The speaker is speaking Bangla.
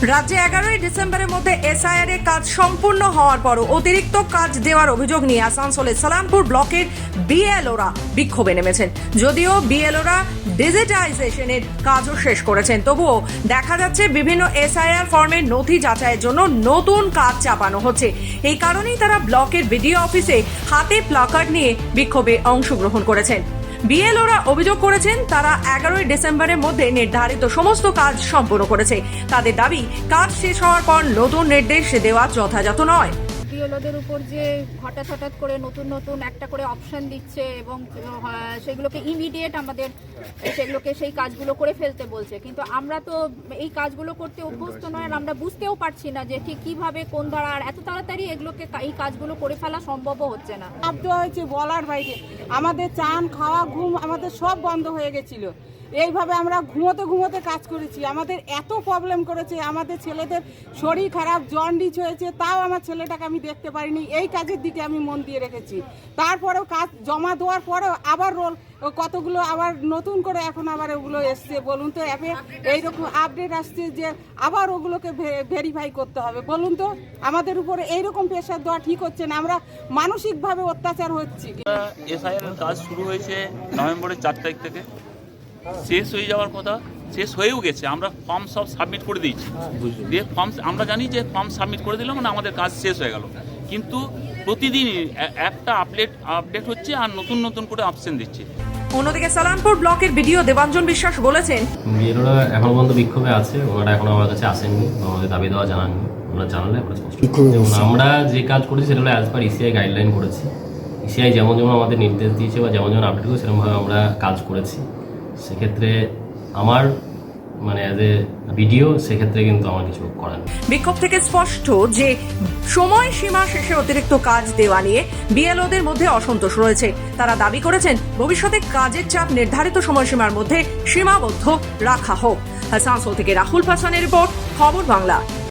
রাজ্যে 11ই ডিসেম্বরের মধ্যে এসআইআর এর কাজ সম্পূর্ণ হওয়ার পরও অতিরিক্ত কাজ দেওয়ার অভিযোগ নিয়ে আসানসোলের সালামপুর ব্লকের বিএলওরা বিক্ষোভে নেমেছেন। যদিও বিএলওরা ডিজিটাইজেশনের কাজও শেষ করেছেন, তবুও দেখা যাচ্ছে বিভিন্ন এসআইআর ফর্মের নথি যাচাইয়ের জন্য নতুন কাজ চাপানো হচ্ছে। এই কারণেই তারা ব্লকের বিডিও অফিসে হাতে প্লাকার্ড নিয়ে বিক্ষোভে অংশগ্রহণ করেছেন। বিএলওরা অভিযোগ করেছেন তারা 11ই ডিসেম্বরের মধ্যে নির্ধারিত সমস্ত কাজ সম্পন্ন করেছে। তাদের দাবি, কাজ শেষ হওয়ার পর নতুন নির্দেশ দেওয়া যথাযথ নয়। বিএলওদের উপর যে হঠাৎ করে নতুন একটা করে অপশন দিচ্ছে এবং সেগুলোকে ইমিডিয়েট আমাদের সেই কাজগুলো করে ফেলতে বলছে, কিন্তু আমরা তো এই কাজগুলো করতে অভ্যস্ত নয় আর আমরা বুঝতেও পারছি না যে ঠিক কিভাবে কোন ধারা আর এত তাড়াতাড়ি এই কাজগুলো করে ফেলা সম্ভবও হচ্ছে না। শব্দ হয়েছে বলার বাইরে, আমাদের চান খাওয়া ঘুম আমাদের সব বন্ধ হয়ে গেছিল। এইভাবে আমরা ঘুমোতে কাজ করেছি, আমাদের এত প্রবলেম করেছে, আমাদের ছেলেদের শরীর খারাপ, জন্ডিস হয়েছে, তাও আমার ছেলেটাকে আমি দেখতে পারিনি। এই কাজের দিকে আমি মন দিয়ে রেখেছি। তারপরেও কাজ জমা দেওয়ার পরেও আবার কতগুলো আবার নতুন করে এখন আবার ওগুলো এসছে। বলুন তো অ্যাপে এইরকম আপডেট আসছে যে আবার ওগুলোকে ভেরিফাই করতে হবে। বলুন তো আমাদের উপরে এইরকম প্রেশার দেওয়া ঠিক হচ্ছে না, আমরা মানসিকভাবে অত্যাচার হচ্ছি। এসআইআর এর কাজ শুরু হয়েছে নভেম্বরের 4 তারিখ থেকে, শেষ হয়ে যাওয়ার কথা, শেষ হয়েও গেছে। আমরা ফর্ম সব সাবমিট করে দিয়েছি, দিয়ে ফর্ম আমরা জানি যে ফর্ম সাবমিট করে দিলাম মানে আমাদের কাজ শেষ হয়ে গেল, কিন্তু প্রতিদিনই একটা আপডেট হচ্ছে আর নতুন করে অপশন দিচ্ছে। অন্যদিকে সালামপুর ব্লকের বিডিও দেবাঞ্জন বিশ্বাস বলেছেন, বিএলওরা এখনো পর্যন্ত বিক্ষোভে আছে, ওনারা এখনো আমার কাছে আসেননি, আমাদের দাবি দেওয়া জানাননি। ওনারা জানালে আমরা স্পষ্ট। যেমন আমরা যে কাজ করেছি সেটা হলো অ্যাজ পার ইসিআই গাইডলাইন করেছি। ইসিআই যেমন আমাদের নির্দেশ দিয়েছে বা যেমন আপডেট করেছে সেরকমভাবে আমরা কাজ করেছি। সেক্ষেত্রে আমার অ্যাজ এ ভিডিও সেক্ষেত্রে কিন্তু আমার কিছু করার নেই। বিক্ষোভ থেকে স্পষ্ট যে সময়সীমা শেষে অতিরিক্ত কাজ দেওয়া নিয়ে বিএলওদের মধ্যে অসন্তোষ রয়েছে। তারা দাবি করেছেন ভবিষ্যতে কাজের চাপ নির্ধারিত সময়সীমার মধ্যে সীমাবদ্ধ রাখা হোক। আসানসোল থেকে রাহুল পাসানের রিপোর্ট, খবর বাংলা।